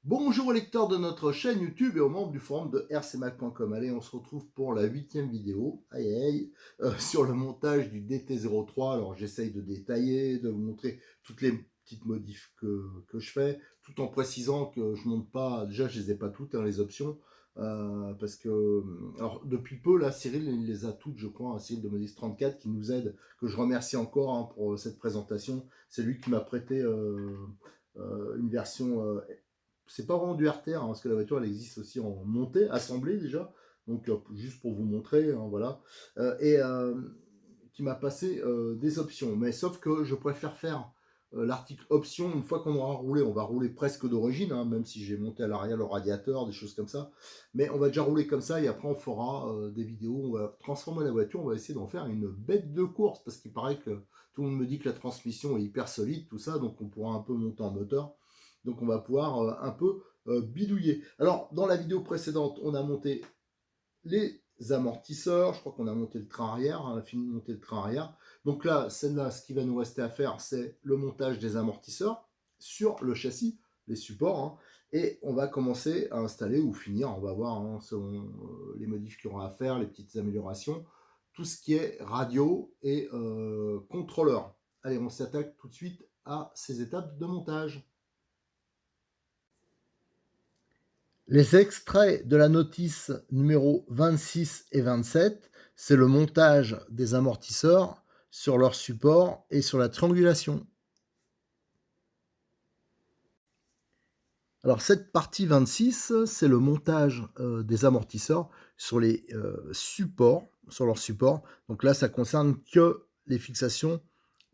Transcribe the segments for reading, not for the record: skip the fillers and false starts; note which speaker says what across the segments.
Speaker 1: Bonjour aux lecteurs de notre chaîne YouTube et aux membres du forum de rcmac.com. Allez, on se retrouve pour la 8e vidéo, sur le montage du DT03. Alors j'essaye de détailler, de vous montrer toutes les petites modifs que je fais, tout en précisant que je ne monte pas, déjà je les ai pas toutes, hein, les options, parce que, alors depuis peu, là, Cyril, il les a toutes, je crois, hein, Cyril de Modis 34 qui nous aide, que je remercie encore, hein, pour cette présentation. C'est lui qui m'a prêté une version... c'est pas vraiment du RTR, hein, parce que la voiture elle existe aussi en montée, assemblée déjà. Donc juste pour vous montrer, hein, voilà. Et qui m'a passé des options. Mais sauf que je préfère faire l'article option une fois qu'on aura roulé. On va rouler presque d'origine, hein, même si j'ai monté à l'arrière le radiateur, des choses comme ça. Mais on va déjà rouler comme ça et après on fera des vidéos. On va transformer la voiture. On va essayer d'en faire une bête de course parce qu'il paraît que tout le monde me dit que la transmission est hyper solide, tout ça. Donc on pourra un peu monter en moteur. Donc on va pouvoir un peu bidouiller. Alors dans la vidéo précédente, on a monté les amortisseurs. Je crois qu'on a monté le train arrière, hein, on a fini de monter le train arrière. Donc là, celle-là, ce qui va nous rester à faire, c'est le montage des amortisseurs sur le châssis, les supports. Hein, et on va commencer à installer ou finir, on va voir, hein, selon les modifs qu'il y aura à faire, les petites améliorations, tout ce qui est radio et contrôleur. Allez, on s'attaque tout de suite à ces étapes de montage. Les extraits de la notice numéro 26 et 27, c'est le montage des amortisseurs sur leur support et sur la triangulation. Alors cette partie 26, c'est le montage des amortisseurs sur les supports, sur leur support. Donc là, ça concerne que les fixations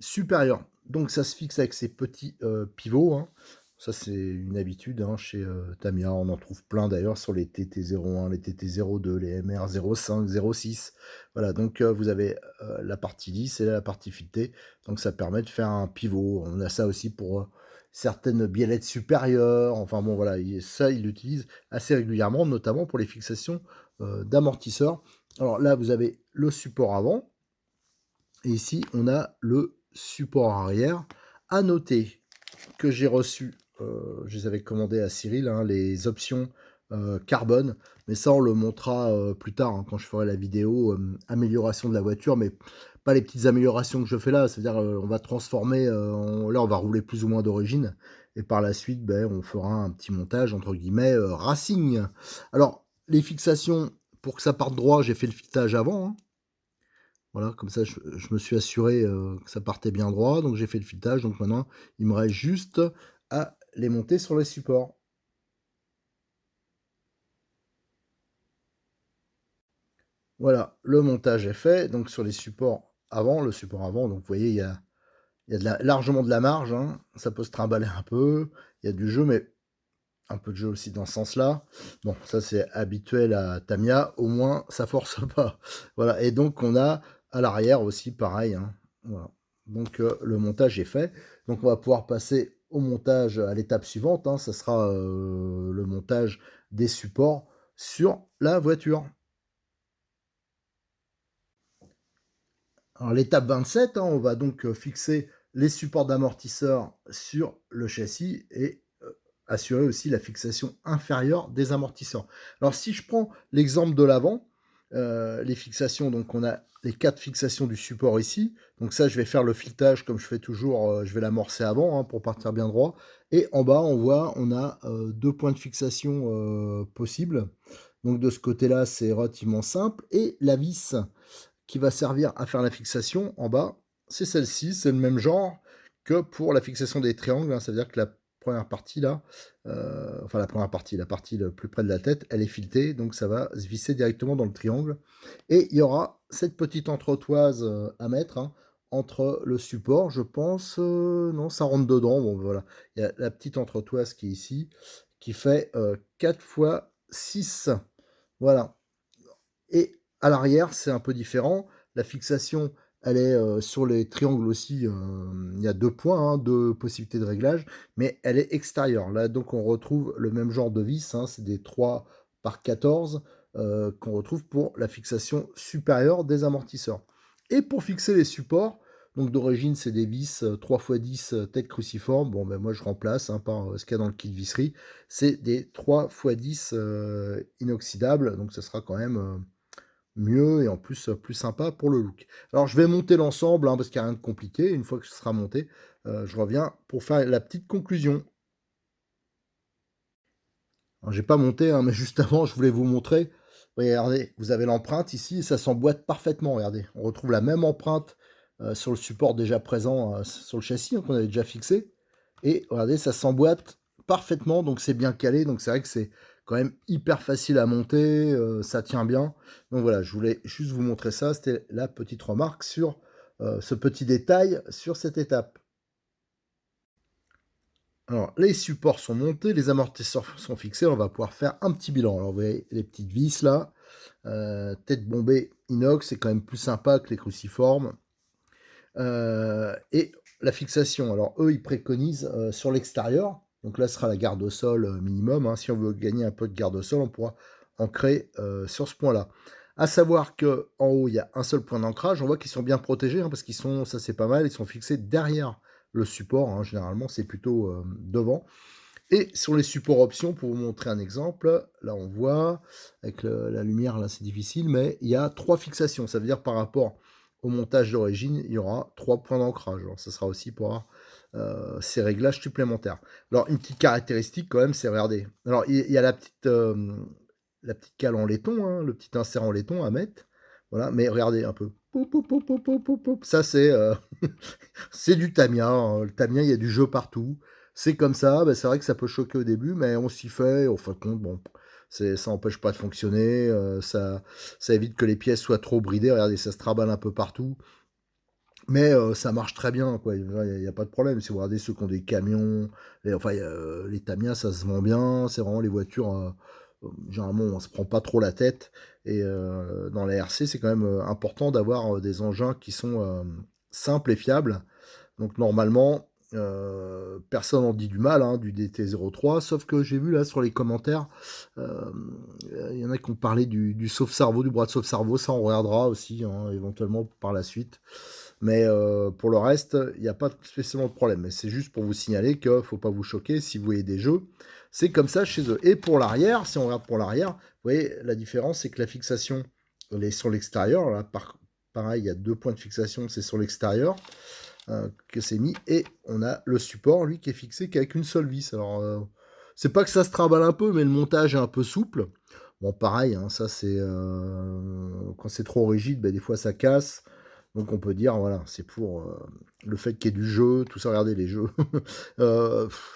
Speaker 1: supérieures. Donc ça se fixe avec ces petits pivots, hein. Ça, c'est une habitude, hein, chez Tamiya. On en trouve plein d'ailleurs sur les TT01, les TT02, les MR05, 06. Voilà, donc vous avez la partie lisse et la partie filetée. Donc ça permet de faire un pivot. On a ça aussi pour certaines biellettes supérieures. Enfin bon, voilà, ça, il l'utilise assez régulièrement, notamment pour les fixations d'amortisseurs. Alors là, vous avez le support avant. Et ici, on a le support arrière. À noter que j'ai reçu, je les avais commandés à Cyril, hein, les options carbone, mais ça on le montrera plus tard, hein, quand je ferai la vidéo amélioration de la voiture, mais pas les petites améliorations que je fais là, c'est-à-dire on va transformer, là on va rouler plus ou moins d'origine, et par la suite ben, on fera un petit montage entre guillemets racing. Alors les fixations, pour que ça parte droit, j'ai fait le filetage avant, hein. Voilà, comme ça, je me suis assuré que ça partait bien droit, donc j'ai fait le filetage. Donc maintenant, il me reste juste à les monter sur les supports. Voilà, le montage est fait. Donc sur les supports avant, le support avant, donc vous voyez, il y a largement de la marge, hein. Ça peut se trimballer un peu. Il y a du jeu, mais un peu de jeu aussi dans ce sens-là. Bon, ça c'est habituel à Tamiya, au moins ça force pas. Voilà, et donc on a à l'arrière aussi pareil, hein. Voilà. Donc le montage est fait. Donc on va pouvoir passer au montage à l'étape suivante, hein. Ça sera le montage des supports sur la voiture. Alors l'étape 27, hein, on va donc fixer les supports d'amortisseurs sur le châssis et assurer aussi la fixation inférieure des amortisseurs. Alors si je prends l'exemple de l'avant, les fixations, donc on a les 4 fixations du support ici. Donc ça, je vais faire le filetage comme je fais toujours, je vais l'amorcer avant, hein, pour partir bien droit. Et en bas, on voit, on a 2 points de fixation possibles. Donc de ce côté-là, c'est relativement simple. Et la vis qui va servir à faire la fixation en bas, c'est celle-ci, c'est le même genre que pour la fixation des triangles, hein. C'est-à-dire que la première partie là, enfin la première partie, la partie le plus près de la tête, elle est filetée, donc ça va se visser directement dans le triangle. Et il y aura cette petite entretoise à mettre, hein, entre le support, je pense, non, ça rentre dedans, bon voilà. Il y a la petite entretoise qui est ici, qui fait 4 x 6, voilà. Et à l'arrière, c'est un peu différent. La fixation, elle est sur les triangles aussi. Il y a 2 points, hein, 2 possibilités de réglage, mais elle est extérieure. Là, donc, on retrouve le même genre de vis, hein, c'est des 3 par 14 qu'on retrouve pour la fixation supérieure des amortisseurs. Et pour fixer les supports, donc d'origine, c'est des vis 3x10 tête cruciforme. Bon, ben moi, je remplace hein, par ce qu'il y a dans le kit visserie. C'est des 3x10 inoxydables, donc ce sera quand même mieux et en plus plus sympa pour le look. Alors, je vais monter l'ensemble hein, parce qu'il n'y a rien de compliqué. Une fois que ce sera monté, je reviens pour faire la petite conclusion. Alors, j'ai pas monté, hein, mais juste avant, je voulais vous montrer. Regardez, vous avez l'empreinte ici, et ça s'emboîte parfaitement. Regardez, on retrouve la même empreinte sur le support déjà présent sur le châssis hein, qu'on avait déjà fixé. Et regardez, ça s'emboîte parfaitement, donc c'est bien calé. Donc c'est vrai que c'est quand même hyper facile à monter, ça tient bien. Donc voilà, je voulais juste vous montrer ça. C'était la petite remarque sur ce petit détail sur cette étape. Alors, les supports sont montés, les amortisseurs sont fixés, on va pouvoir faire un petit bilan. Alors, vous voyez les petites vis là, tête bombée inox, c'est quand même plus sympa que les cruciformes. Et la fixation, alors eux, ils préconisent sur l'extérieur. Donc là, ce sera la garde au sol minimum. Hein. Si on veut gagner un peu de garde au sol, on pourra ancrer sur ce point-là. À savoir que en haut, il y a un seul point d'ancrage. On voit qu'ils sont bien protégés hein, parce qu'ils sont, ça c'est pas mal, ils sont fixés derrière le support. Hein. Généralement, c'est plutôt devant. Et sur les supports options, pour vous montrer un exemple, là on voit, avec la lumière, là c'est difficile, mais il y a 3 fixations. Ça veut dire par rapport au montage d'origine, il y aura 3 points d'ancrage. Alors ça sera aussi pour avoir ces réglages supplémentaires. Alors une petite caractéristique quand même, c'est regardez. Alors il y a la petite cale en laiton, hein, le petit insert en laiton à mettre. Voilà, mais regardez un peu. Poup, poup, poup, poup, poup, poup, poup. Ça c'est c'est du Tamiya. Hein. Le Tamiya, il y a du jeu partout. C'est comme ça, bah, c'est vrai que ça peut choquer au début, mais on s'y fait, au fin de compte, bon, ça n'empêche pas de fonctionner, ça évite que les pièces soient trop bridées, regardez, ça se traballe un peu partout, mais ça marche très bien, quoi, il n'y a pas de problème, si vous regardez ceux qui ont des camions, enfin, les Tamiya, ça se vend bien, c'est vraiment les voitures, généralement, on se prend pas trop la tête, et dans la RC, c'est quand même important d'avoir des engins qui sont simples et fiables, donc normalement, personne n'en dit du mal hein, du DT03, sauf que j'ai vu là sur les commentaires, il y en a qui ont parlé du sauve-cerveau, du bras de sauve-cerveau, ça on regardera aussi, hein, éventuellement par la suite. Mais pour le reste, il n'y a pas spécialement de problème. Mais c'est juste pour vous signaler qu'il ne faut pas vous choquer si vous voyez des jeux. C'est comme ça chez eux. Et pour l'arrière, si on regarde pour l'arrière, vous voyez, la différence, c'est que la fixation, elle est sur l'extérieur. Là, pareil, il y a 2 points de fixation, c'est sur l'extérieur que c'est mis. Et on a le support, lui, qui est fixé qu'avec une seule vis. Alors, c'est pas que ça se travaille un peu, mais le montage est un peu souple. Bon, pareil, hein, ça c'est... quand c'est trop rigide, ben, des fois ça casse. Donc on peut dire, voilà, c'est pour le fait qu'il y ait du jeu, tout ça, regardez les jeux.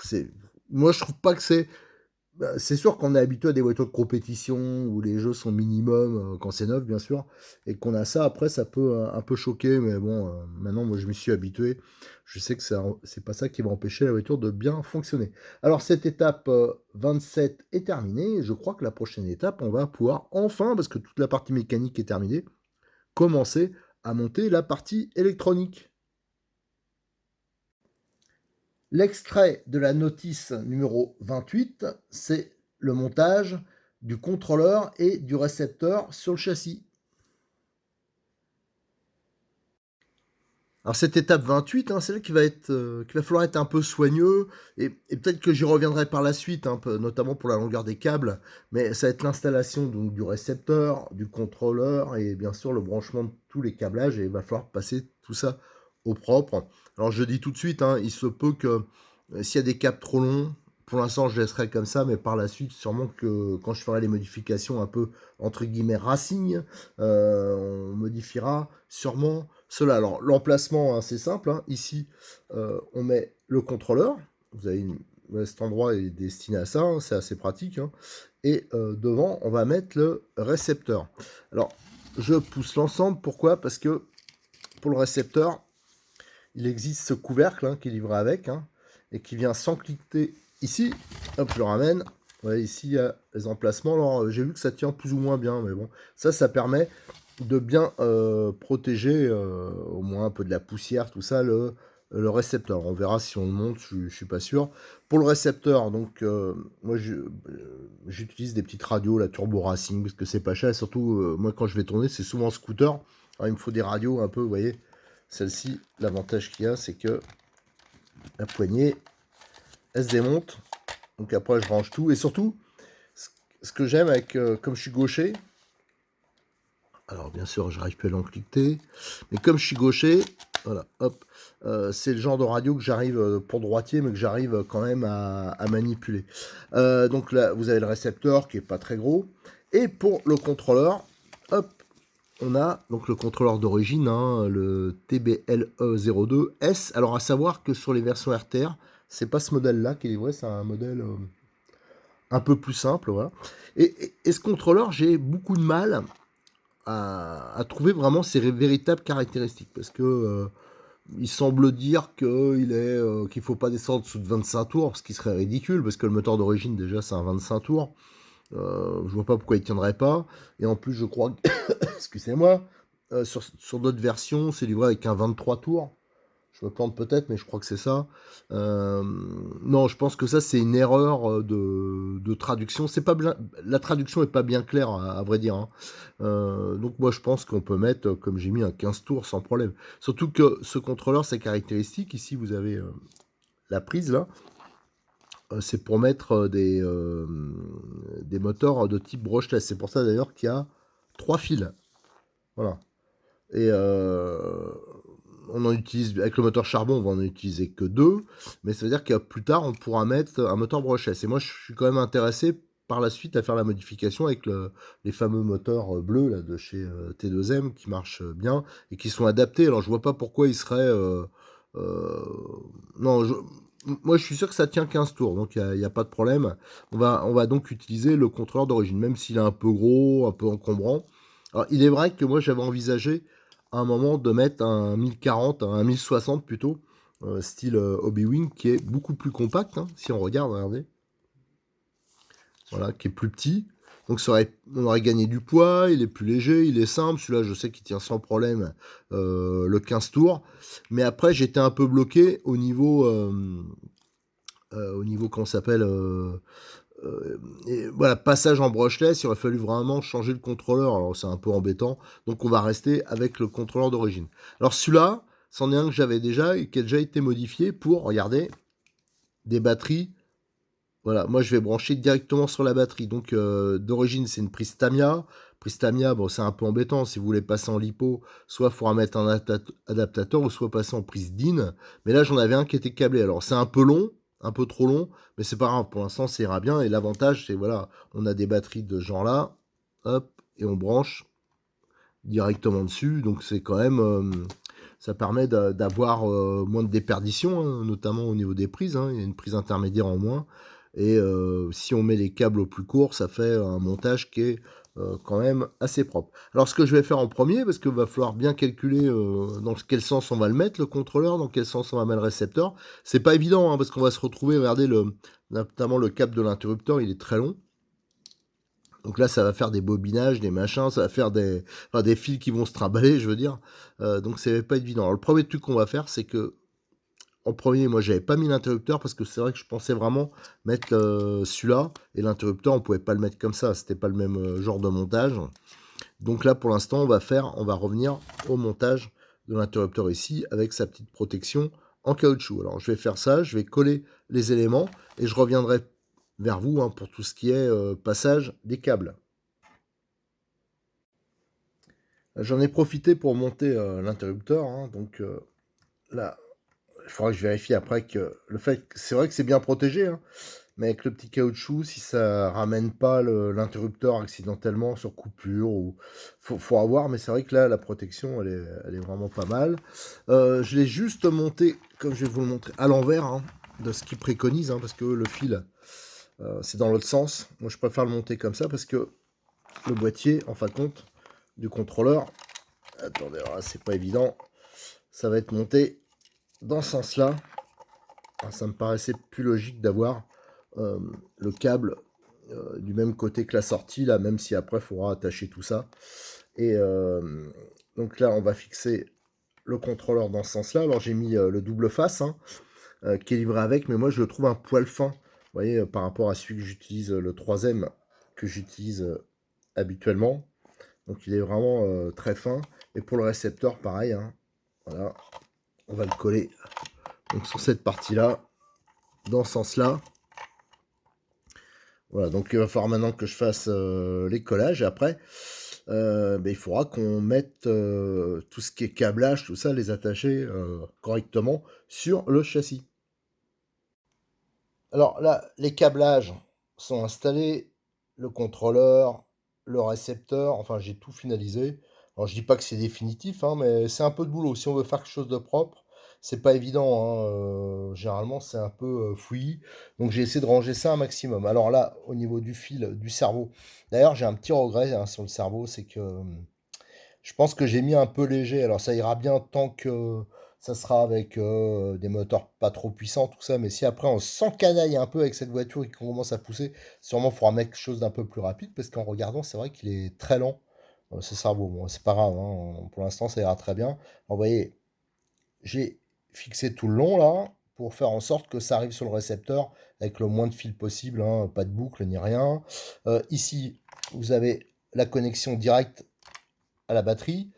Speaker 1: C'est... Moi, je trouve pas que c'est... Bah, c'est sûr qu'on est habitué à des voitures de compétition où les jeux sont minimum quand c'est neuf, bien sûr, et qu'on a ça, après, ça peut un peu choquer, mais bon, maintenant, moi, je m'y suis habitué. Je sais que c'est pas ça qui va empêcher la voiture de bien fonctionner. Alors, cette étape 27 est terminée, et je crois que la prochaine étape, on va pouvoir enfin, parce que toute la partie mécanique est terminée, commencer à monter la partie électronique. L'extrait de la notice numéro 28, c'est le montage du contrôleur et du récepteur sur le châssis. Alors cette étape 28, hein, c'est là qu'il va falloir être un peu soigneux, et peut-être que j'y reviendrai par la suite, hein, notamment pour la longueur des câbles, mais ça va être l'installation donc, du récepteur, du contrôleur, et bien sûr le branchement de tous les câblages, et il va falloir passer tout ça au propre. Alors je dis tout de suite, hein, il se peut que s'il y a des câbles trop longs, pour l'instant je laisserai comme ça, mais par la suite, sûrement que quand je ferai les modifications un peu, entre guillemets, racing, on modifiera sûrement cela. Alors l'emplacement, hein, c'est simple, hein. Ici, on met le contrôleur, vous avez cet endroit est destiné à ça, hein, c'est assez pratique, hein. Et devant, on va mettre le récepteur. Alors, je pousse l'ensemble, pourquoi? Parce que pour le récepteur, il existe ce couvercle hein, qui est livré avec, hein, et qui vient s'encliquer ici. Hop, je le ramène. Ouais, ici, il y a les emplacements. Alors, j'ai vu que ça tient plus ou moins bien, mais bon, ça permet de bien protéger, au moins un peu de la poussière, tout ça, le récepteur. On verra si on le monte, je suis pas sûr. Pour le récepteur, donc moi j'utilise des petites radios, la Turbo Racing, parce que c'est pas cher. Et surtout, moi quand je vais tourner, c'est souvent en scooter. Alors, il me faut des radios un peu, vous voyez. Celle-ci, l'avantage qu'il y a, c'est que la poignée, elle se démonte. Donc après, je range tout. Et surtout, ce que j'aime avec, comme je suis gaucher, alors bien sûr, j'arrive plus à l'encliquer, mais comme je suis gaucher, voilà, hop, c'est le genre de radio que j'arrive, pour droitier, mais que j'arrive quand même à manipuler. Donc là, vous avez le récepteur qui est pas très gros, et pour le contrôleur, hop, on a donc le contrôleur d'origine, hein, le TBLE02S. Alors à savoir que sur les versions RTR, c'est pas ce modèle-là qui est livré, c'est un modèle un peu plus simple, voilà. Et ce contrôleur, j'ai beaucoup de mal à trouver vraiment ses véritables caractéristiques. Parce que il semble dire qu'il faut pas descendre sous de 25 tours, ce qui serait ridicule, parce que le moteur d'origine, déjà, c'est un 25 tours. Je vois pas pourquoi il tiendrait pas. Et en plus, je crois que, excusez-moi, sur d'autres versions, c'est livré avec un 23 tours. Je me plante peut-être, mais je crois que c'est ça. Euh, non, je pense que ça, c'est une erreur de traduction. C'est pas la traduction est pas bien claire, à vrai dire, hein. Donc moi, je pense qu'on peut mettre, comme j'ai mis, un 15 tours sans problème. Surtout que ce contrôleur, sa caractéristique, ici, vous avez la prise, là. C'est pour mettre des moteurs de type brushless. C'est pour ça, d'ailleurs, qu'il y a 3 fils. Voilà. Et on en utilise, avec le moteur charbon, on va en utiliser que 2, mais ça veut dire que plus tard, on pourra mettre un moteur brushless. Et moi, je suis quand même intéressé par la suite à faire la modification avec les fameux moteurs bleus là, de chez T2M qui marchent bien et qui sont adaptés. Alors, je vois pas pourquoi ils seraient. Euh, non, moi, je suis sûr que ça tient 15 tours, donc il n'y a pas de problème. On va donc utiliser le contrôleur d'origine, même s'il est un peu gros, un peu encombrant. Alors, il est vrai que moi, j'avais envisagé à un moment de mettre un 1040, un 1060 plutôt, style Hobby-Wing, qui est beaucoup plus compact, hein, si on regarde, regardez, voilà, qui est plus petit. Donc on aurait gagné du poids, il est plus léger, il est simple. Celui-là, je sais qu'il tient sans problème le 15 tours. Mais après, j'étais un peu bloqué au niveau qu'on s'appelle et voilà, passage en brushless, il aurait fallu vraiment changer le contrôleur. Alors c'est un peu embêtant. Donc on va rester avec le contrôleur d'origine. Alors celui-là, c'en est un que j'avais déjà et qui a déjà été modifié pour, regardez, des batteries. Voilà, moi je vais brancher directement sur la batterie. Donc d'origine c'est une prise Tamiya. Prise Tamiya, bon c'est un peu embêtant. Si vous voulez passer en lipo, soit il faudra mettre un adaptateur ou soit passer en prise DIN. Mais là j'en avais un qui était câblé. Alors c'est un peu long, un peu trop long, mais c'est pas grave. Pour l'instant ça ira bien. Et l'avantage c'est voilà, on a des batteries de ce genre-là, hop, et on branche directement dessus. Donc c'est quand même, ça permet d'avoir moins de déperdition, hein, notamment au niveau des prises, hein. Il y a une prise intermédiaire en moins. Et si on met les câbles au plus court, ça fait un montage qui est quand même assez propre. Alors ce que je vais faire en premier, parce qu'il va falloir bien calculer dans quel sens on va le mettre, le contrôleur, dans quel sens on va mettre le récepteur. C'est pas évident, hein, parce qu'on va se retrouver, regardez, notamment le câble de l'interrupteur, il est très long. Donc là, ça va faire des bobinages, des machins, ça va faire des fils qui vont se trimballer, je veux dire. Donc ça va pas être évident. Alors le premier truc qu'on va faire, c'est que en premier, moi, j'avais pas mis l'interrupteur parce que c'est vrai que je pensais vraiment mettre celui-là et l'interrupteur, on pouvait pas le mettre comme ça. C'était pas le même genre de montage. Donc là, pour l'instant, on va revenir au montage de l'interrupteur ici avec sa petite protection en caoutchouc. Alors je vais faire ça, je vais coller les éléments et je reviendrai vers vous hein, pour tout ce qui est passage des câbles. J'en ai profité pour monter l'interrupteur. Hein, donc là, il faudra que je vérifie après que c'est vrai que c'est bien protégé, hein, mais avec le petit caoutchouc, si ça ramène pas l'interrupteur accidentellement sur coupure, ou faut avoir, mais c'est vrai que là, la protection, elle est vraiment pas mal. Je l'ai juste monté, comme je vais vous le montrer, à l'envers hein, de ce qu'ils préconisent, hein, parce que le fil, c'est dans l'autre sens. Moi, je préfère le monter comme ça, parce que le boîtier, en fin de compte, du contrôleur, attendez, c'est pas évident, ça va être monté dans ce sens-là. Ça me paraissait plus logique d'avoir le câble du même côté que la sortie, là, même si après, il faudra attacher tout ça. Et donc là, on va fixer le contrôleur dans ce sens-là. Alors j'ai mis le double face hein, qui est livré avec, mais moi je le trouve un poil fin. Vous voyez, par rapport à celui que j'utilise, le troisième que j'utilise habituellement. Donc il est vraiment très fin. Et pour le récepteur, pareil. Hein, voilà, on va le coller donc, sur cette partie-là, dans ce sens-là. Voilà, donc il va falloir maintenant que je fasse les collages. Et après, il faudra qu'on mette tout ce qui est câblage, tout ça, les attacher correctement sur le châssis. Alors là, les câblages sont installés, le contrôleur, le récepteur, enfin j'ai tout finalisé. Alors je dis pas que c'est définitif, hein, mais c'est un peu de boulot. Si on veut faire quelque chose de propre, c'est pas évident. Hein, généralement c'est un peu fouillis. Donc j'ai essayé de ranger ça un maximum. Alors là, au niveau du fil, du cerveau, d'ailleurs j'ai un petit regret hein, sur le cerveau, c'est que je pense que j'ai mis un peu léger. Alors ça ira bien tant que ça sera avec des moteurs pas trop puissants, tout ça. Mais si après on s'encanaille un peu avec cette voiture et qu'on commence à pousser, sûrement il faudra mettre quelque chose d'un peu plus rapide. Parce qu'en regardant, c'est vrai qu'il est très lent. Ce cerveau, bon, c'est pas grave. Hein, pour l'instant, ça ira très bien. Alors, vous voyez, j'ai fixé tout le long là pour faire en sorte que ça arrive sur le récepteur avec le moins de fil possible. Hein, pas de boucle ni rien. Ici, vous avez la connexion directe à la batterie.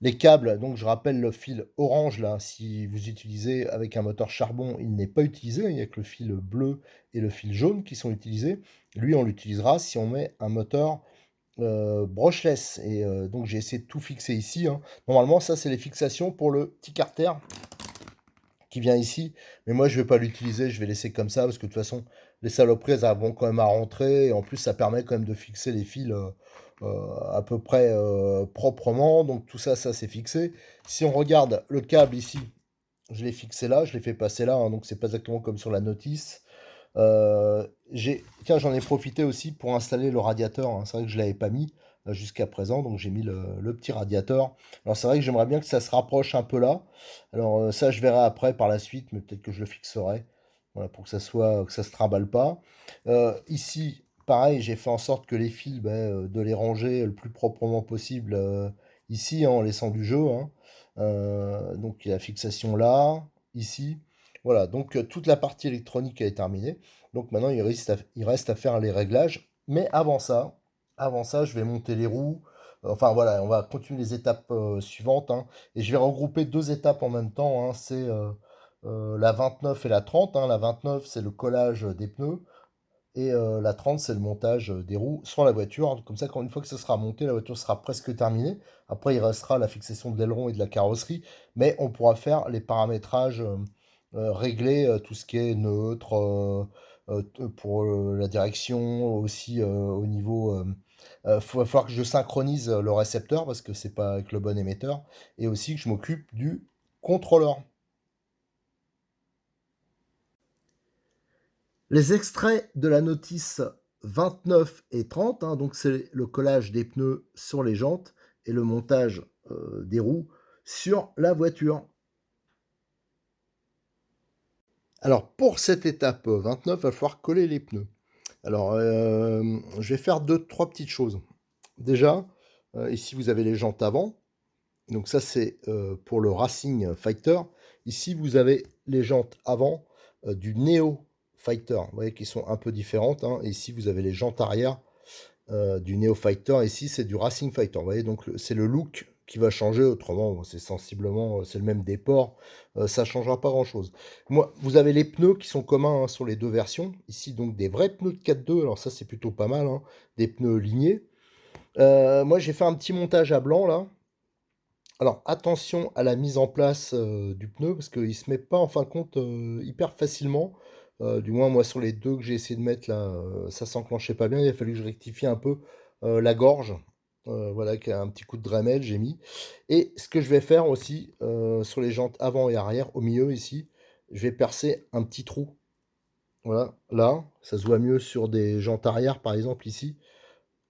Speaker 1: Les câbles, donc je rappelle le fil orange là, si vous utilisez avec un moteur charbon, il n'est pas utilisé, il n'y a que le fil bleu et le fil jaune qui sont utilisés. Lui, on l'utilisera si on met un moteur brushless. Et donc j'ai essayé de tout fixer ici. Hein. Normalement, ça c'est les fixations pour le petit carter qui vient ici. Mais moi, je ne vais pas l'utiliser, je vais laisser comme ça parce que de toute façon, les saloperies, elles vont quand même à rentrer. Et en plus, ça permet quand même de fixer les fils à peu près proprement. Donc tout ça, ça c'est fixé. Si on regarde le câble ici, je l'ai fixé là, je l'ai fait passer là. Hein, donc c'est pas exactement comme sur la notice. Tiens, j'en ai profité aussi pour installer le radiateur. Hein. C'est vrai que je ne l'avais pas mis jusqu'à présent, donc j'ai mis le petit radiateur. Alors c'est vrai que j'aimerais bien que ça se rapproche un peu là. Alors ça, je verrai après par la suite, mais peut-être que je le fixerai. Voilà, pour que ça soit, que ça se trimballe pas. Ici, pareil, j'ai fait en sorte que les fils, de les ranger le plus proprement possible ici, hein, en laissant du jeu. Hein. Donc il y a la fixation là, ici. Voilà, donc toute la partie électronique est terminée. Donc maintenant, il reste à faire les réglages. Mais avant ça, je vais monter les roues. Enfin voilà, on va continuer les étapes suivantes. Hein. Et je vais regrouper deux étapes en même temps. Hein. C'est la 29 et la 30. Hein. La 29, c'est le collage des pneus. Et la 30, c'est le montage des roues sur la voiture. Comme ça, quand une fois que ça sera monté, la voiture sera presque terminée. Après, il restera la fixation de l'aileron et de la carrosserie. Mais on pourra faire les paramétrages, régler tout ce qui est neutre, pour la direction, aussi au niveau... va falloir que je synchronise le récepteur parce que c'est pas avec le bon émetteur. Et aussi que je m'occupe du contrôleur. Les extraits de la notice 29 et 30, hein, donc c'est le collage des pneus sur les jantes et le montage des roues sur la voiture. Alors pour cette étape 29, il va falloir coller les pneus. Alors je vais faire trois petites choses. Déjà, ici vous avez les jantes avant. Donc ça c'est pour le Racing Fighter. Ici vous avez les jantes avant du Neo Fighter. Vous voyez qu'ils sont un peu différentes. Hein. Et ici vous avez les jantes arrière du Neo Fighter. Ici c'est du Racing Fighter. Vous voyez, donc c'est le look qui va changer. Autrement, c'est sensiblement, c'est le même déport. Ça ne changera pas grand chose. Moi, vous avez les pneus qui sont communs hein, sur les deux versions. Ici donc des vrais pneus de 4.2. Alors ça c'est plutôt pas mal. Hein. Des pneus lignés. Moi j'ai fait un petit montage à blanc là. Alors attention à la mise en place du pneu parce qu'il ne se met pas en fin de compte hyper facilement. Du moins moi sur les deux que j'ai essayé de mettre là, ça s'enclenchait pas bien. Il a fallu que je rectifie un peu la gorge. Voilà, avec un petit coup de Dremel j'ai mis. Et ce que je vais faire aussi sur les jantes avant et arrière, au milieu ici, je vais percer un petit trou. Voilà, là, ça se voit mieux sur des jantes arrière par exemple ici.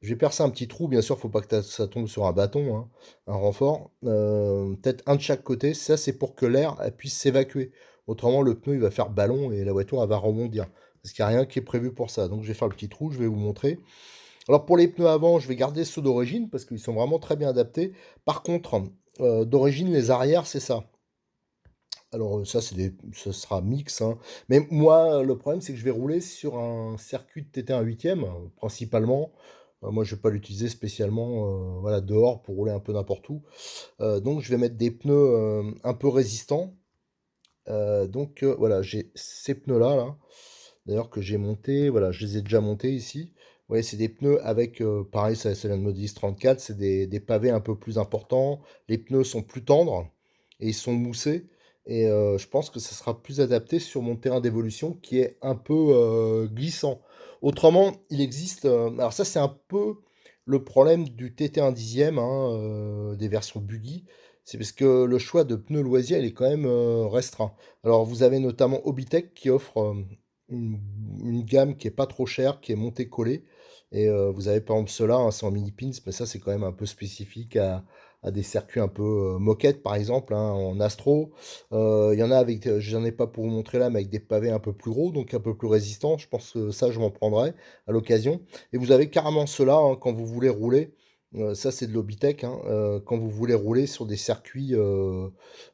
Speaker 1: Je vais percer un petit trou, bien sûr, faut pas que ça tombe sur un bâton, hein, un renfort. Peut-être un de chaque côté, ça c'est pour que l'air puisse s'évacuer. Autrement, le pneu il va faire ballon et la voiture elle va rebondir. Parce qu'il n'y a rien qui est prévu pour ça. Donc je vais faire le petit trou, je vais vous montrer. Alors pour les pneus avant, je vais garder ceux d'origine parce qu'ils sont vraiment très bien adaptés. Par contre, d'origine, les arrières, c'est ça. Alors ça, ce sera mix, hein. Mais moi, le problème, c'est que je vais rouler sur un circuit de TT1 8e, principalement. Moi, je vais pas l'utiliser spécialement voilà, dehors pour rouler un peu n'importe où. Donc je vais mettre des pneus un peu résistants. Voilà, j'ai ces pneus-là, là. D'ailleurs que j'ai monté, voilà, je les ai déjà montés ici. Ouais, c'est des pneus avec, pareil, ça vient de Modis 34, c'est des pavés un peu plus importants. Les pneus sont plus tendres et ils sont moussés. Et je pense que ça sera plus adapté sur mon terrain d'évolution qui est un peu glissant. Autrement, il existe. Alors, ça, c'est un peu le problème du TT1 dixième, hein, des versions buggy. C'est parce que le choix de pneus loisirs, il est quand même restreint. Alors, vous avez notamment Hobbytech qui offre une, une gamme qui est pas trop chère, qui est montée-collée. Et vous avez par exemple ceux-là, hein, c'est en mini pins, mais ça c'est quand même un peu spécifique à des circuits un peu moquettes par exemple, hein, en astro. Il y en a avec, j'en ai pas pour vous montrer là, mais avec des pavés un peu plus gros, donc un peu plus résistants. Je pense que ça je m'en prendrai à l'occasion. Et vous avez carrément ceux-là hein, quand vous voulez rouler. Ça c'est de l'Hobbytech, hein, quand vous voulez rouler sur des circuits,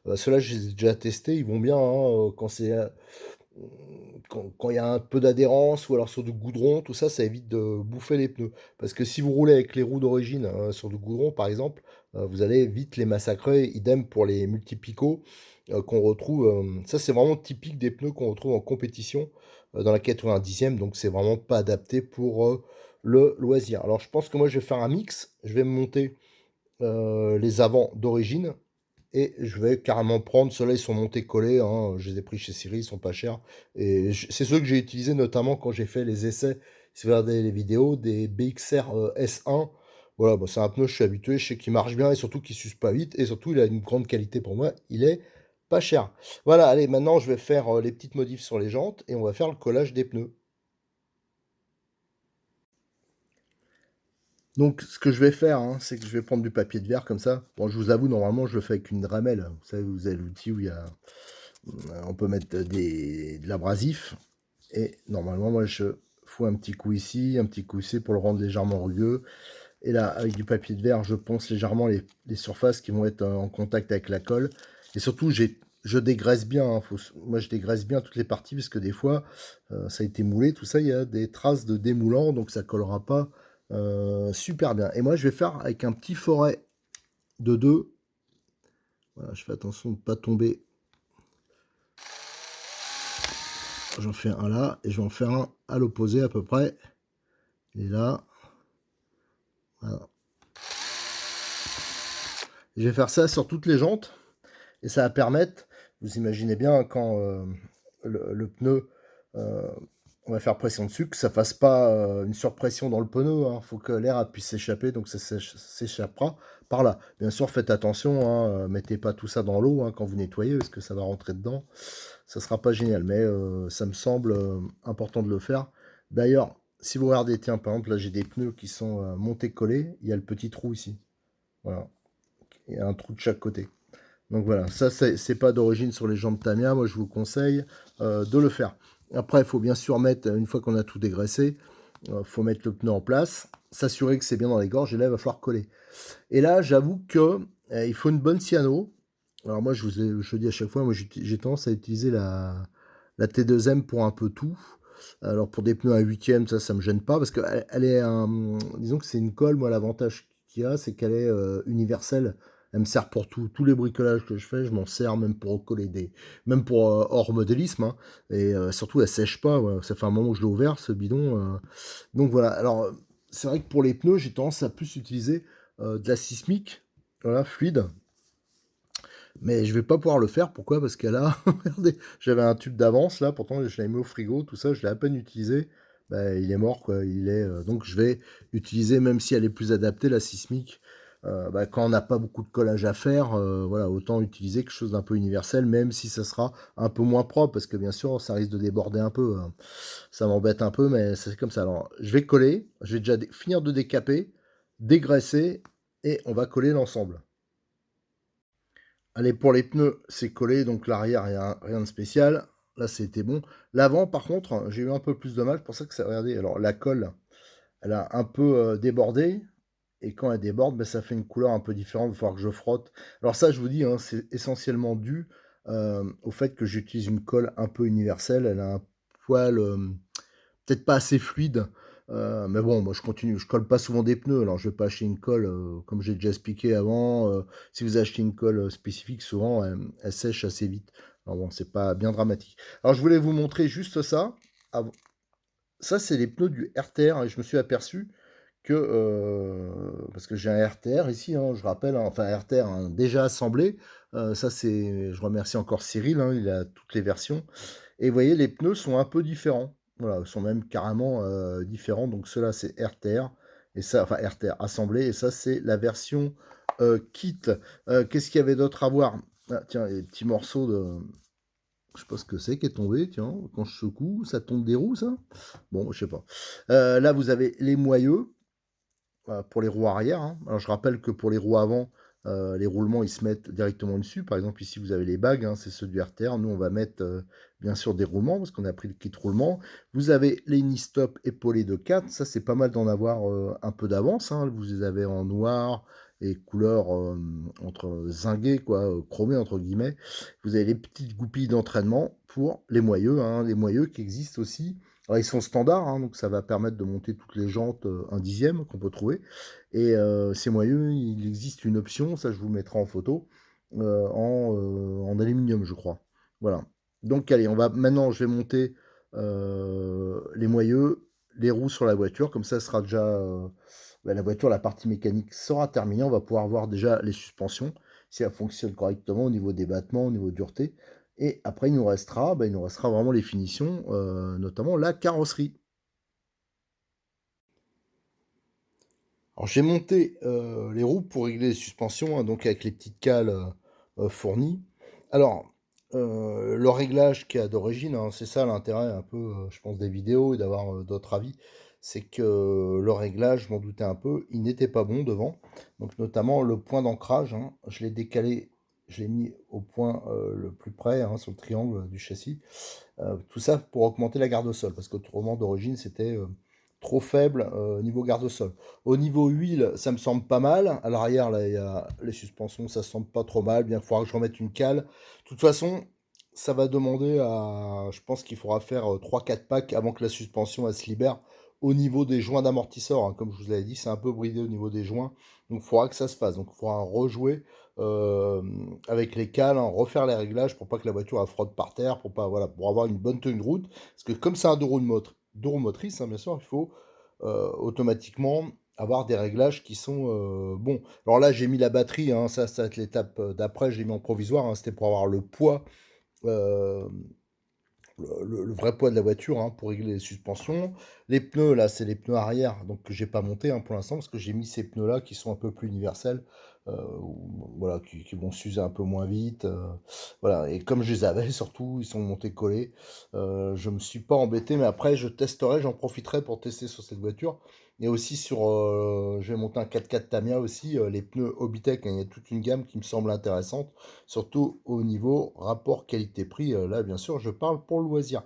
Speaker 1: ceux-là je les ai déjà testés, ils vont bien hein, quand c'est quand il y a un peu d'adhérence ou alors sur du goudron, tout ça, ça évite de bouffer les pneus. Parce que si vous roulez avec les roues d'origine sur du goudron, par exemple, vous allez vite les massacrer. Idem pour les multipicots qu'on retrouve. Ça, c'est vraiment typique des pneus qu'on retrouve en compétition dans la 90e. Donc, c'est vraiment pas adapté pour le loisir. Alors, je pense que moi, je vais faire un mix. Je vais me monter les avants d'origine et je vais carrément prendre, ceux-là ils sont montés collés, hein, je les ai pris chez Siri, ils sont pas chers. Et c'est ceux que j'ai utilisés notamment quand j'ai fait les essais, si vous regardez les vidéos, des BXR S1. Voilà, bon, c'est un pneu, je suis habitué, je sais qu'il marche bien et surtout qu'il s'use pas vite. Et surtout, il a une grande qualité pour moi, il est pas cher. Voilà, allez, maintenant je vais faire les petites modifs sur les jantes et on va faire le collage des pneus. Donc, ce que je vais faire, hein, c'est que je vais prendre du papier de verre comme ça. Bon, je vous avoue, normalement, je le fais avec une Dremel. Vous savez, vous avez l'outil où il y a on peut mettre de l'abrasif. Et normalement, moi, je fous un petit coup ici, un petit coup ici pour le rendre légèrement rugueux. Et là, avec du papier de verre, je ponce légèrement les surfaces qui vont être en contact avec la colle. Et surtout, je dégraisse bien. Hein, moi, je dégraisse bien toutes les parties parce que des fois, ça a été moulé. Tout ça, il y a des traces de démoulant, donc ça collera pas super bien. Et moi, je vais faire avec un petit forêt de 2. Voilà, je fais attention de ne pas tomber. J'en fais un là et je vais en faire un à l'opposé à peu près. Et là, voilà. Je vais faire ça sur toutes les jantes et ça va permettre, vous imaginez bien quand le pneu, euh, on va faire pression dessus, que ça fasse pas une surpression dans le pneu. Il faut que l'air puisse s'échapper, donc ça s'échappera par là. Bien sûr, faites attention, hein, mettez pas tout ça dans l'eau hein, quand vous nettoyez, parce que ça va rentrer dedans. Ça sera pas génial, mais ça me semble important de le faire. D'ailleurs, si vous regardez, tiens, par exemple, là j'ai des pneus qui sont montés collés, il y a le petit trou ici. Voilà, il y a un trou de chaque côté. Donc voilà, ça c'est pas d'origine sur les jantes Tamiya, moi je vous conseille de le faire. Après, il faut bien sûr mettre, une fois qu'on a tout dégraissé, il faut mettre le pneu en place, s'assurer que c'est bien dans les gorges, et là il va falloir coller. Et là, j'avoue que il faut une bonne cyano. Alors moi, je dis à chaque fois, moi j'ai tendance à utiliser la T2M pour un peu tout. Alors pour des pneus à 8e, ça me gêne pas parce qu'elle elle est disons que c'est une colle. Moi, l'avantage qu'il y a, c'est qu'elle est universelle. Elle me sert pour tout, tous les bricolages que je fais, je m'en sers même pour coller même pour hors modélisme. Hein. Et surtout, elle sèche pas. Voilà. Ça fait un moment que je l'ai ouvert ce bidon. Donc voilà. Alors c'est vrai que pour les pneus, j'ai tendance à plus utiliser de la sismique, voilà, fluide. Mais je vais pas pouvoir le faire. Pourquoi? Parce qu'elle a, regardez, j'avais un tube d'avance là, pourtant je l'avais mis au frigo, tout ça, je l'ai à peine utilisé. Bah, il est mort, quoi. Donc je vais utiliser, même si elle est plus adaptée, la sismique. Quand on n'a pas beaucoup de collage à faire, voilà, autant utiliser quelque chose d'un peu universel, même si ça sera un peu moins propre, parce que bien sûr, ça risque de déborder un peu. Hein. Ça m'embête un peu, mais c'est comme ça. Alors, je vais coller, je vais déjà finir de décaper, dégraisser, et on va coller l'ensemble. Allez, pour les pneus, c'est collé, donc l'arrière, il n'y a rien de spécial. Là, c'était bon. L'avant, par contre, j'ai eu un peu plus de mal. C'est pour ça que ça, regardez, alors la colle, elle a un peu débordé. Et quand elle déborde, ça fait une couleur un peu différente, il va falloir que je frotte. Alors ça, je vous dis, hein, c'est essentiellement dû au fait que j'utilise une colle un peu universelle. Elle a un poil peut-être pas assez fluide, mais bon, moi je continue. Je colle pas souvent des pneus, alors je vais pas acheter une colle, comme j'ai déjà expliqué avant. Si vous achetez une colle spécifique, souvent elle sèche assez vite. Alors bon, c'est pas bien dramatique. Alors je voulais vous montrer juste ça. Ça, c'est les pneus du RTR et je me suis aperçu que, parce que j'ai un RTR ici, hein, je rappelle, hein, enfin RTR hein, déjà assemblé, ça c'est, je remercie encore Cyril, hein, il a toutes les versions. Et vous voyez, les pneus sont un peu différents. Voilà, ils sont même carrément différents. Donc ceux-là, c'est RTR. Et ça, enfin RTR assemblé. Et ça, c'est la version kit. Qu'est-ce qu'il y avait d'autre à voir? Ah, tiens, les petits morceaux de... Je sais pas ce que c'est qui est tombé, tiens, quand je secoue, ça tombe des roues, ça? Bon, je sais pas. Là, vous avez les moyeux pour les roues arrière, hein. Alors, je rappelle que pour les roues avant, les roulements, ils se mettent directement dessus. Par exemple, ici, vous avez les bagues, hein, c'est ceux du RTR. Nous, on va mettre, bien sûr, des roulements, parce qu'on a pris le kit roulement. Vous avez les knee-stop épaulés de 4. Ça, c'est pas mal d'en avoir un peu d'avance, hein. Vous les avez en noir et couleur entre zinguées, quoi, chromées, entre guillemets. Vous avez les petites goupilles d'entraînement pour les moyeux, hein, les moyeux qui existent aussi. Alors, ils sont standards, hein, donc ça va permettre de monter toutes les jantes 1/10 qu'on peut trouver. Et ces moyeux, il existe une option, ça je vous mettrai en photo, en aluminium, je crois. Voilà. Donc allez, maintenant je vais monter les moyeux, les roues sur la voiture, comme ça sera déjà la voiture, la partie mécanique sera terminée. On va pouvoir voir déjà les suspensions, si elles fonctionnent correctement au niveau des battements, au niveau de dureté. Et après, il nous restera vraiment les finitions, notamment la carrosserie. Alors j'ai monté les roues pour régler les suspensions, hein, donc avec les petites cales fournies. Alors, le réglage qui a d'origine, hein, c'est ça l'intérêt un peu, je pense, des vidéos et d'avoir d'autres avis, c'est que le réglage, je m'en doutais un peu, il n'était pas bon devant. Donc notamment le point d'ancrage, hein, je l'ai décalé, je l'ai mis au point le plus près, hein, sur le triangle du châssis. Tout ça pour augmenter la garde au sol, parce qu'autrement d'origine c'était trop faible niveau garde au sol. Au niveau huile, ça me semble pas mal. À l'arrière, là, il y a les suspensions, ça semble pas trop mal. Bien, il faudra que je remette une cale. De toute façon, ça va demander à... Je pense qu'il faudra faire 3-4 packs avant que la suspension elle se libère au niveau des joints d'amortisseur, hein. Comme je vous l'avais dit, c'est un peu bridé au niveau des joints. Donc, il faudra que ça se fasse. Donc, il faudra rejouer avec les cales, hein, refaire les réglages pour pas que la voiture elle frotte par terre, pour pas, voilà, pour avoir une bonne tenue de route. Parce que comme c'est un deux roues motrices, hein, bien sûr, il faut automatiquement avoir des réglages qui sont bons. Alors là, j'ai mis la batterie, hein, ça va être l'étape d'après, je l'ai mis en provisoire, hein, c'était pour avoir le poids, euh, le vrai poids de la voiture, hein, pour régler les suspensions. Les pneus, là, c'est les pneus arrière, donc que j'ai pas monté, hein, pour l'instant, parce que j'ai mis ces pneus-là qui sont un peu plus universels, voilà, qui vont s'user un peu moins vite. Voilà, et comme je les avais, surtout, ils sont montés collés. Je me suis pas embêté, mais après, je testerai, j'en profiterai pour tester sur cette voiture. Et aussi sur, je vais monter un 4x4 Tamiya aussi, les pneus Hobitech, hein, il y a toute une gamme qui me semble intéressante, surtout au niveau rapport qualité-prix. Là, bien sûr, je parle pour le loisir.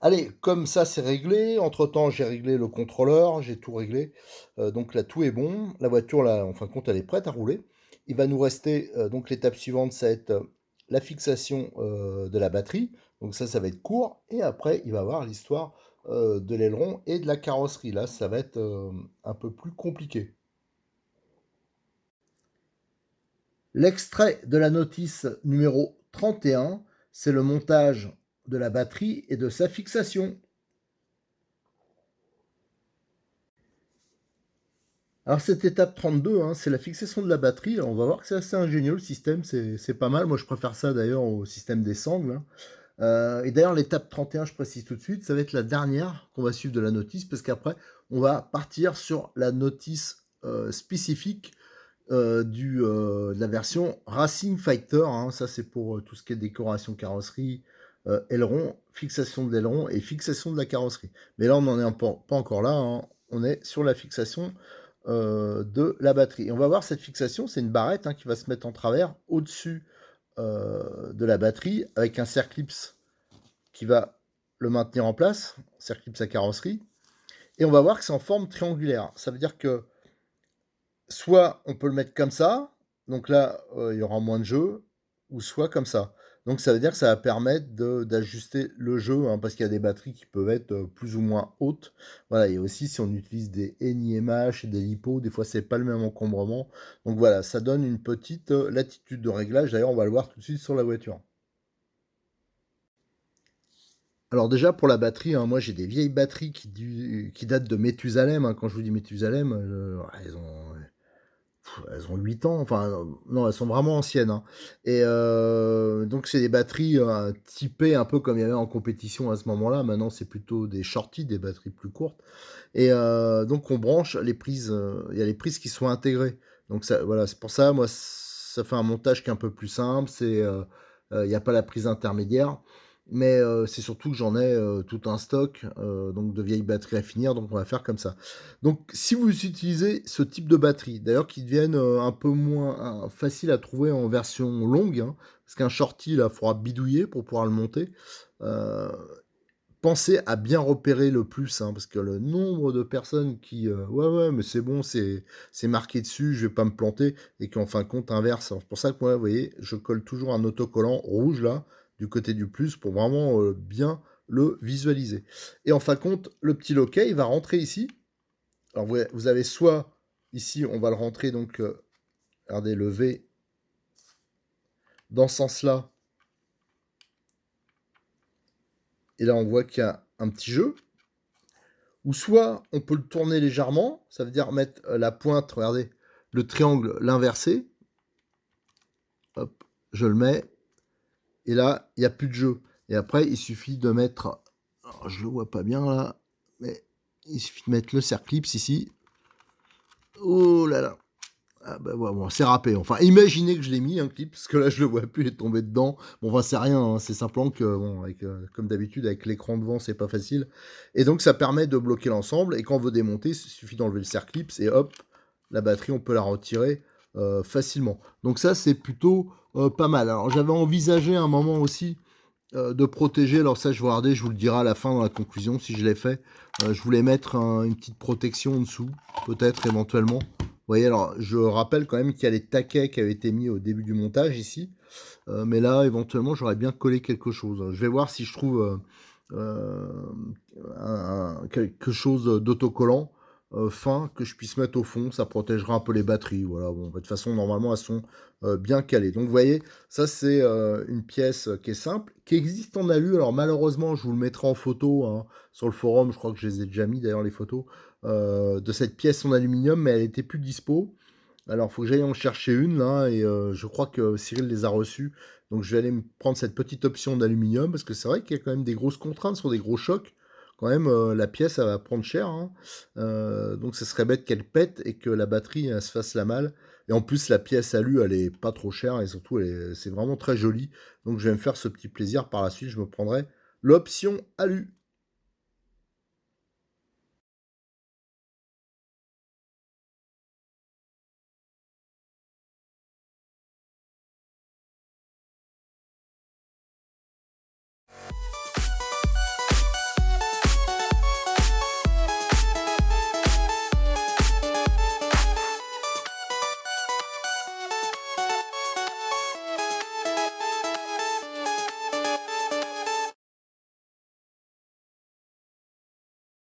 Speaker 1: Allez, comme ça, c'est réglé. Entre-temps, j'ai réglé le contrôleur, j'ai tout réglé. Donc là, tout est bon. La voiture, là, en fin de compte, elle est prête à rouler. Il va nous rester, donc l'étape suivante, ça va être la fixation de la batterie. Donc ça va être court. Et après, il va y avoir l'histoire de l'aileron et de la carrosserie. Là, ça va être un peu plus compliqué. L'extrait de la notice numéro 31, c'est le montage de la batterie et de sa fixation. Alors cette étape 32, hein, c'est la fixation de la batterie. Alors, on va voir que c'est assez ingénieux le système, c'est pas mal. Moi je préfère ça d'ailleurs au système des sangles, hein. Et d'ailleurs l'étape 31, je précise tout de suite, ça va être la dernière qu'on va suivre de la notice, parce qu'après on va partir sur la notice spécifique de la version Racing Fighter, hein. Ça c'est pour tout ce qui est décoration carrosserie, aileron, fixation de l'aileron et fixation de la carrosserie. Mais là on n'en est pas encore là, hein. On est sur la fixation de la batterie. Et on va voir cette fixation, c'est une barrette, hein, qui va se mettre en travers au-dessus de la batterie avec un circlips qui va le maintenir en place, circlips à carrosserie. et on va voir que c'est en forme triangulaire. Ça veut dire que soit on peut le mettre comme ça, donc là, il y aura moins de jeu, ou soit comme ça. Donc ça veut dire que ça va permettre d'ajuster le jeu, hein, parce qu'il y a des batteries qui peuvent être, plus ou moins hautes. Voilà, et aussi si on utilise des NiMH et des LiPo, des fois c'est pas le même encombrement. Donc voilà, ça donne une petite, latitude de réglage. D'ailleurs, on va le voir tout de suite sur la voiture. Alors déjà pour la batterie, hein, moi j'ai des vieilles batteries qui datent de Méthusalem, hein. Quand je vous dis Méthusalem, elles ont 8 ans, enfin, non, elles sont vraiment anciennes, hein, et donc c'est des batteries, typées un peu comme il y avait en compétition à ce moment-là. Maintenant, c'est plutôt des shorties, des batteries plus courtes, et donc on branche les prises, il y a les prises qui sont intégrées. Donc ça, voilà, c'est pour ça, moi, ça fait un montage qui est un peu plus simple. Il y a pas la prise intermédiaire, mais c'est surtout que j'en ai, tout un stock, donc de vieilles batteries à finir, donc on va faire comme ça. Donc si vous utilisez ce type de batterie, d'ailleurs qui deviennent, un peu moins faciles à trouver en version longue, hein, parce qu'un shorty, là, il faudra bidouiller pour pouvoir le monter, heu pensez à bien repérer le plus, hein, parce que le nombre de personnes qui, «Ouais, ouais, mais c'est bon, c'est marqué dessus, je vais pas me planter», et qui en fin de compte inversent. Alors c'est pour ça que moi, vous voyez, je colle toujours un autocollant rouge là, du côté du plus, pour vraiment, bien le visualiser, et en fin de compte, le petit loquet, il va rentrer ici. Alors vous avez soit ici, on va le rentrer donc, regardez, le V dans ce sens-là, et là on voit qu'il y a un petit jeu. Ou soit on peut le tourner légèrement, ça veut dire mettre, la pointe, regardez, le triangle, l'inverser, hop, je le mets, et là, il y a plus de jeu, et après il suffit de mettre, alors je le vois pas bien là, mais il suffit de mettre le circlips ici. Oh là là! Ah bah, ouais, bon, c'est râpé. Enfin, imaginez que je l'ai mis un clip, parce que là je le vois plus, il est tombé dedans. Bon, enfin, c'est rien, hein, c'est simplement que bon, avec, comme d'habitude avec l'écran devant, c'est pas facile, et donc ça permet de bloquer l'ensemble, et quand on veut démonter, il suffit d'enlever le circlips et hop, la batterie, on peut la retirer, facilement. Donc ça, c'est plutôt, pas mal. Alors j'avais envisagé à un moment aussi, de protéger, alors ça je vais regarder, je vous le dirai à la fin dans la conclusion si je l'ai fait. Je voulais mettre une petite protection en dessous, peut-être éventuellement. Vous voyez, alors je rappelle quand même qu'il y a les taquets qui avaient été mis au début du montage ici. Mais là, éventuellement, j'aurais bien collé quelque chose. Je vais voir si je trouve quelque chose d'autocollant fin que je puisse mettre au fond. Ça protégera un peu les batteries. Voilà. Bon, de toute façon, normalement, elles sont bien calées. Donc, vous voyez, ça, c'est une pièce qui est simple, qui existe en alu. Alors, malheureusement, je vous le mettrai en photo, hein, sur le forum. Je crois que je les ai déjà mis, d'ailleurs, les photos de cette pièce en aluminium, mais elle était plus dispo. Alors, faut que j'aille en chercher une là, et je crois que Cyril les a reçues. Donc je vais aller me prendre cette petite option d'aluminium, parce que c'est vrai qu'il y a quand même des grosses contraintes sur des gros chocs. Quand même, la pièce, elle va prendre cher, hein. Donc ce serait bête qu'elle pète et que la batterie, elle se fasse la malle, et en plus la pièce alu, elle est pas trop chère, et surtout c'est vraiment très joli. Donc je vais me faire ce petit plaisir par la suite, je me prendrai l'option alu.